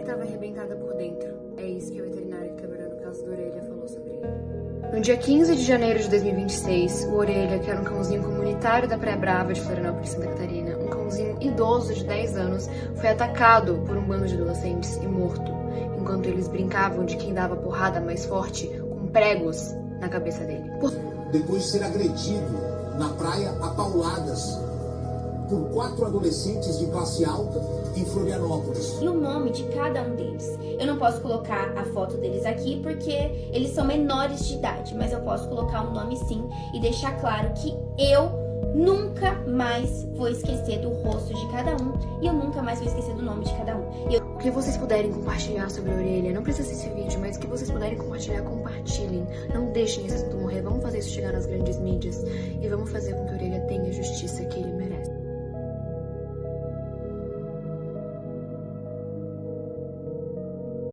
estava arrebentada por dentro. É isso que a veterinária que trabalhou no caso do Orelha falou sobre ele. No dia 15 de janeiro de 2026, o Orelha, que era um cãozinho comunitário da Praia Brava de Florianópolis, Santa Catarina, um cãozinho idoso de 10 anos, foi atacado por um bando de adolescentes e morto, enquanto eles brincavam de quem dava porrada mais forte com pregos na cabeça dele. Depois de ser agredido na praia a pauladas por 4 adolescentes de classe alta em Florianópolis. E o nome de cada um deles. Eu não posso colocar a foto deles aqui porque eles são menores de idade, mas eu posso colocar um nome sim e deixar claro que eu nunca mais vou esquecer do rosto de cada um e eu nunca mais vou esquecer do nome de cada um. O que vocês puderem compartilhar sobre a Orelha, não precisa ser esse vídeo, mas o que vocês puderem compartilhar, compartilhem. Não deixem esse assunto morrer, vamos fazer isso chegar nas grandes mídias e vamos fazer com que a Orelha tenha justiça